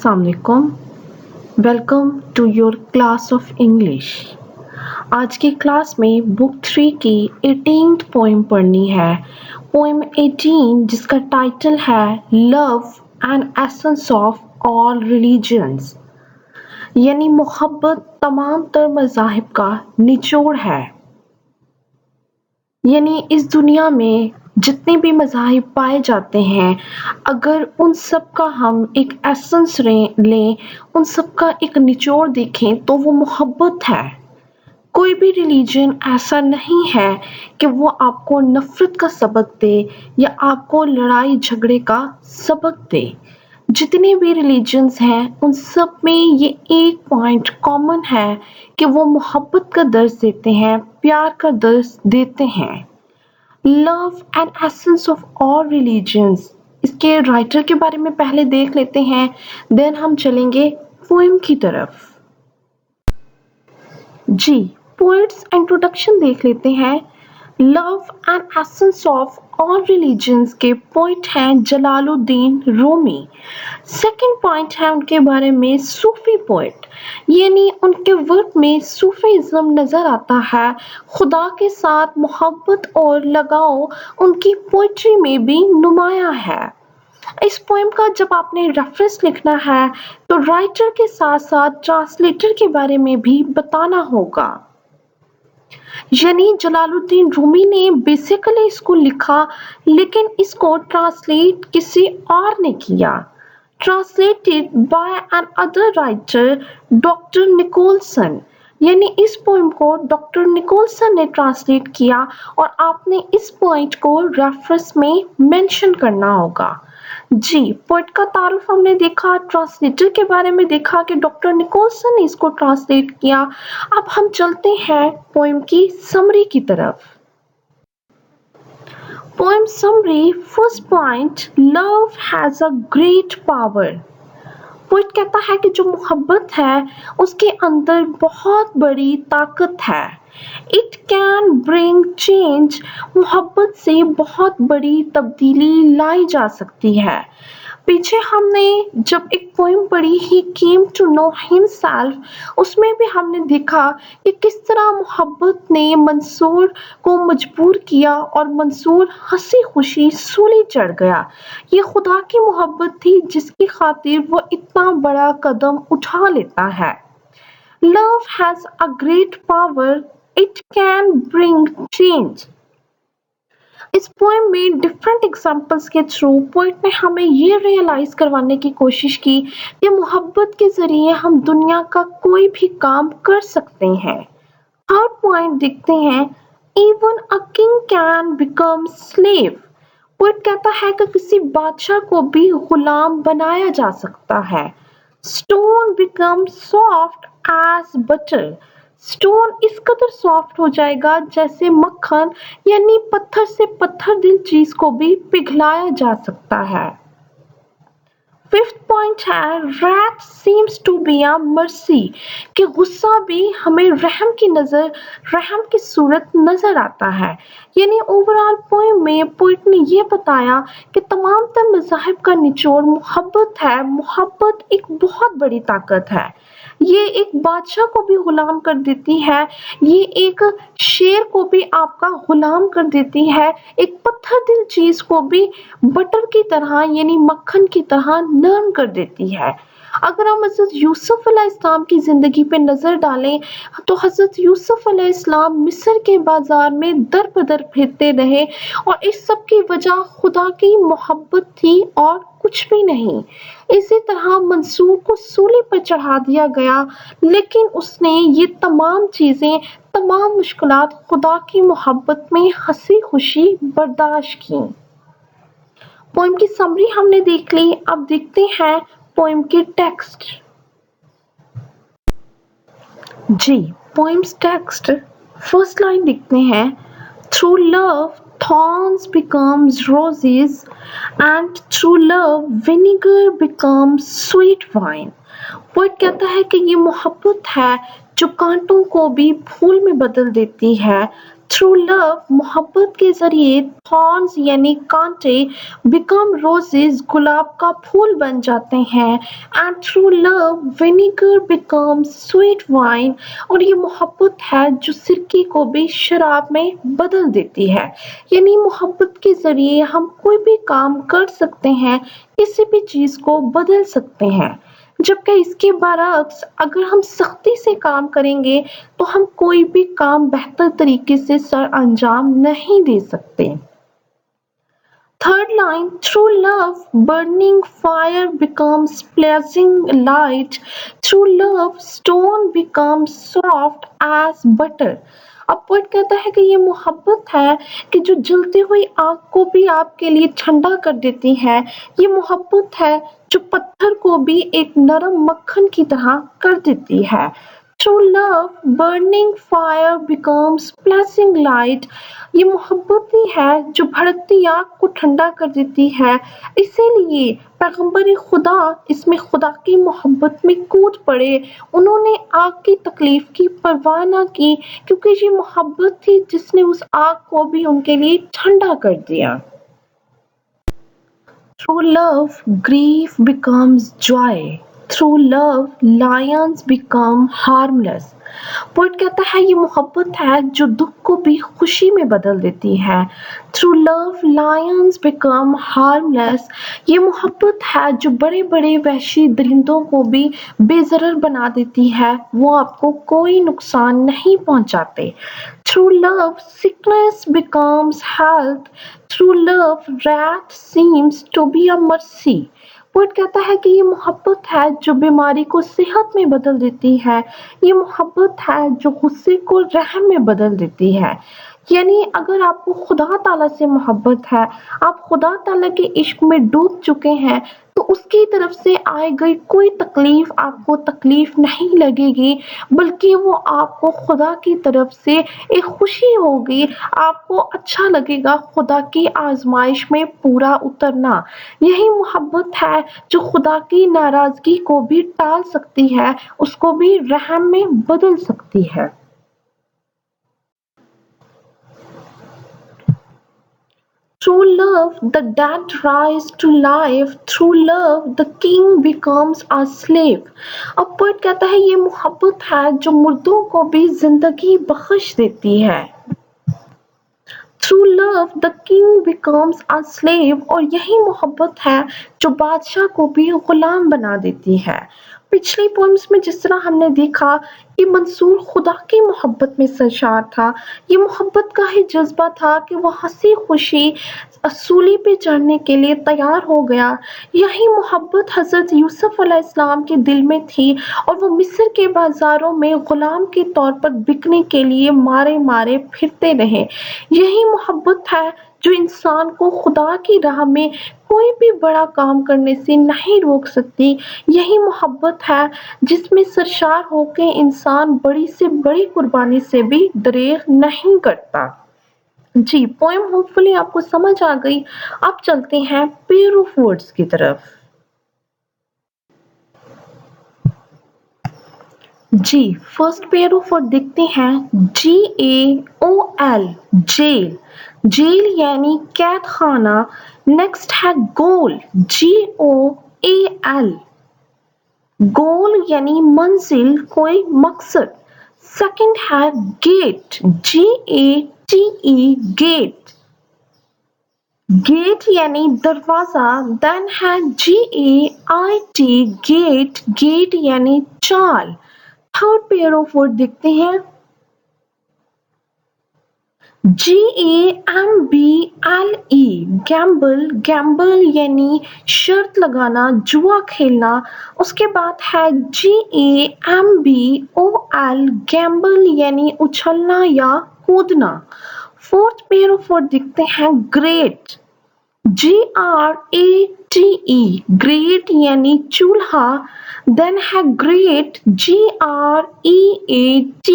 अस्सलाम वालेकुम। Welcome to your class of English. आज की क्लास में बुक 3 की 18th पोएम पढ़नी है। पोएम 18 जिसका टाइटल है love and essence of all religions, यानी मोहब्बत तमाम तर मज़ाहिब का निचोड़ है। यानी इस दुनिया में जितने भी मज़ाहिब पाए जाते हैं, अगर उन सब का हम एक एसेंस लें, उन सब का एक निचोड़ देखें तो वो मोहब्बत है। कोई भी रिलीजन ऐसा नहीं है कि वो आपको नफ़रत का सबक दे या आपको लड़ाई झगड़े का सबक दे। जितने भी रिलीजन्स हैं उन सब में ये एक पॉइंट कॉमन है कि वो मोहब्बत का दर्स देते हैं, प्यार का दर्स देते हैं। Love and essence of all religions, इसके राइटर के बारे में पहले देख लेते हैं, देन हम चलेंगे पोएम की तरफ। जी, पोएट्स इंट्रोडक्शन देख लेते हैं। Love and essence of all religions के पोइट हैं जलालुद्दीन रूमी। सेकंड पॉइंट है उनके बारे में सूफी पोइट, यानी उनके वर्क में सूफीज़्म नज़र आता है। खुदा के साथ मोहब्बत और लगाव उनकी पोइट्री में भी नुमाया है। इस पोएम का जब आपने रेफरेंस लिखना है तो राइटर के साथ साथ ट्रांसलेटर के बारे में भी बताना होगा। यानी जलालुद्दीन रूमी ने बेसिकली इसको लिखा, लेकिन इसको ट्रांसलेट किसी और ने किया। Translated by another writer doctor Nicholson, यानी इस पोएम को डॉक्टर निकोलसन ने ट्रांसलेट किया और आपने इस पॉइंट को रेफरेंस में मेंशन करना होगा। जी, पोएट का तारुफ हमने देखा, ट्रांसलेटर के बारे में देखा कि डॉक्टर निकोलसन ने इसको ट्रांसलेट किया। अब हम चलते हैं पोएम की समरी की तरफ। Poem summary, first point, love has a great power. Poet कहता है कि जो मोहब्बत है उसके अंदर बहुत बड़ी ताकत है। इट कैन ब्रिंग चेंज, मोहब्बत से बहुत बड़ी तब्दीली लाई जा सकती है। पीछे हमने जब एक पोएम पढ़ी ही केम टू नो हिमसेल्फ, उसमें भी हमने देखा कि किस तरह मोहब्बत ने मंसूर को मजबूर किया और मंसूर हंसी खुशी सूली चढ़ गया। ये खुदा की मोहब्बत थी जिसकी खातिर वो इतना बड़ा कदम उठा लेता है। Love has a great power, it can bring change. इस पोएम में डिफरेंट एग्जाम्पल्स के थ्रू पोएट ने हमें ये रियलाइज करवाने की कोशिश की कि मोहब्बत के जरिए हम दुनिया का कोई भी काम कर सकते हैं। थर्ड पॉइंट देखते हैं, even a king can become slave. Poet कहता है कि किसी बादशाह को भी गुलाम बनाया जा सकता है। Stone become soft as butter, stone इस कदर सॉफ्ट हो जाएगा जैसे मक्खन, यानी पत्थर से पत्थर दिल चीज को भी पिघलाया जा सकता है। फिफ्थ पॉइंट है, rat seems to be a mercy, कि गुस्सा भी हमें रहम की सूरत नजर आता है। यानी ओवरऑल पोएम में पोएट ने ये बताया कि तमाम तर मज़ाहिब का निचोड़ मोहब्बत है। मोहब्बत एक बहुत बड़ी ताकत है। ये एक बादशाह को भी गुलाम कर देती है, ये एक शेर को भी आपका गुलाम कर देती है, एक पत्थर दिल चीज को भी बटर की तरह यानी मक्खन की तरह नरम कर देती है। अगर हम हज़रत यूसुफ अलैहिस्सलाम की ज़िंदगी पे नज़र डालें तो हज़रत यूसुफ अलैहिस्सलाम मिस्र के बाज़ार में दर बदर फिरते रहे और इस सब की वजह खुदा की मोहब्बत थी और कुछ भी नहीं। इसी तरह मंसूर को सूली पर चढ़ा दिया गया, लेकिन उसने ये तमाम चीज़ें, तमाम मुश्किलात खुदा की मोहब्बत में हंसी खुशी बर्दाश्त की। पोएम की समरी हमने देख ली, अब देखते हैं पोएम के टेक्स्ट। जी, पोएम्स टेक्स्ट, फर्स्ट लाइन देखते हैं, through love thorns becomes roses and through love vinegar becomes sweet wine। Poet कहता है कि ये मोहब्बत है जो कांटों को भी फूल में बदल देती है, थ्रू लव मोहब्बत के जरिए थॉर्न्स यानी कांटे बिकम रोजेस गुलाब का फूल बन जाते हैं and through love vinegar becomes sweet wine और ये मोहब्बत है जो सिरके को भी शराब में बदल देती है यानी मोहब्बत के जरिए हम कोई भी काम कर सकते हैं किसी भी चीज को बदल सकते हैं जबकि इसके बरक्स अगर हम सख्ती से काम करेंगे तो हम कोई भी काम बेहतर तरीके से सर अंजाम नहीं दे सकते Third line, through love, burning fire becomes blazing light. Through love, stone becomes soft as butter. अब पोइट कहता है कि ये मोहब्बत है कि जो जलती हुई आग को भी आपके लिए ठंडा कर देती है ये मोहब्बत है जो पत्थर को भी एक नरम मक्खन की तरह कर देती है Through love, burning fire becomes blazing light. ये मोहब्बत ही है जो भड़कती आग को ठंडा कर देती है इसीलिए पैगंबर खुदा इसमें खुदा की मोहब्बत में कूद पड़े उन्होंने आग की तकलीफ की परवाह ना की क्योंकि ये मोहब्बत थी जिसने उस आग को भी उनके लिए ठंडा कर दिया Through love, grief becomes joy. Through love, lions become harmless. Poet कहता है ये मोहब्बत है जो दुख को भी खुशी में बदल देती है through love Lions become harmless ये मोहब्बत है जो बड़े बड़े वहशी दरिंदों को भी बेजरर बना देती है वो आपको कोई नुकसान नहीं पहुंचाते through love sickness becomes health through love wrath seems to be a mercy poet कहता है कि ये मोहब्बत है जो बीमारी को सेहत में बदल देती है ये मोहब्बत है जो गुस्से को रहम में बदल देती है यानी अगर आपको खुदा ताला से मोहब्बत है आप खुदा ताला के इश्क में डूब चुके हैं तो उसकी तरफ से आई गई कोई तकलीफ आपको तकलीफ नहीं लगेगी बल्कि वो आपको खुदा की तरफ से एक खुशी होगी आपको अच्छा लगेगा खुदा की आजमाइश में पूरा उतरना यही मोहब्बत है जो खुदा की नाराजगी को भी टाल सकती है उसको भी रहम में बदल सकती है Through love, the dead rise to life. Through love, the king becomes a slave. अब पोइट कहता है ये मोहब्बत है जो मुर्दों को भी जिंदगी बख्श देती है Through love, the king becomes a slave और यही मोहब्बत है जो बादशाह को भी गुलाम बना देती है पिछली पोएम्स में जिस तरह हमने देखा कि मंसूर खुदा की मोहब्बत में सरशार था ये मोहब्बत का ही जज्बा था कि वो हंसी खुशी सूली पे चढ़ने के लिए तैयार हो गया यही मोहब्बत हजरत यूसुफ अलैहिस्सलाम के दिल में थी और वो मिस्र के बाजारों में गुलाम के तौर पर बिकने के लिए मारे मारे फिरते रहे यही मोहब्बत है जो इंसान को खुदा की राह में कोई भी बड़ा काम करने से नहीं रोक सकती यही मोहब्बत है जिसमें सरशार होकर इंसान बड़ी से बड़ी कुर्बानी से भी दरेग नहीं करता जी पोएम होपफुली आपको समझ आ गई अब चलते हैं पेयर ऑफ वर्ड्स की तरफ जी फर्स्ट पेयर ऑफ वर्ड देखते हैं GAOL जेल जेल यानी कैद खाना नेक्स्ट है गोल GOAL गोल यानी मंजिल कोई मकसद सेकंड है गेट GATE गेट गेट यानी दरवाजा देन है GAIT गेट गेट यानी चाल थर्ड पेयर ऑफ वर्ड देखते हैं GAMBLE गैम्बल गैम्बल यानी शर्त लगाना जुआ खेलना उसके बाद है GAMBOL गैम्बल यानी उछलना या कूदना फोर्थ पेयर ऑफ वर्ड देखते हैं ग्रेट GRATE ग्रेट यानी चूल्हा देन है ग्रेट GREAT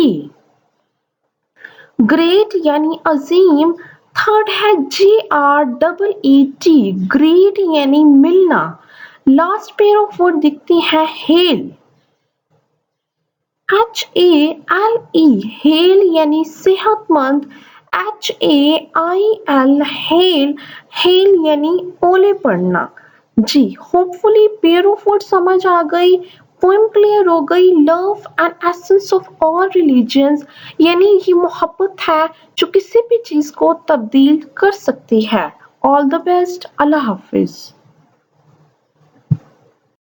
ग्रेट यानी अजीम थर्ड है GREET ग्रेट यानी मिलना लास्ट पेयर ऑफ वर्ड दिखती है हेल HALE हेल यानी सेहतमंद HAIL हेल हेल यानी ओले पड़ना। जी होपफुली पेरो फूड समझ आ गई, पोएम क्लियर हो गई। Love and essence of all religions यानी ये मोहब्बत है जो किसी भी चीज को तब्दील कर सकती है। All the best, Allah Hafiz.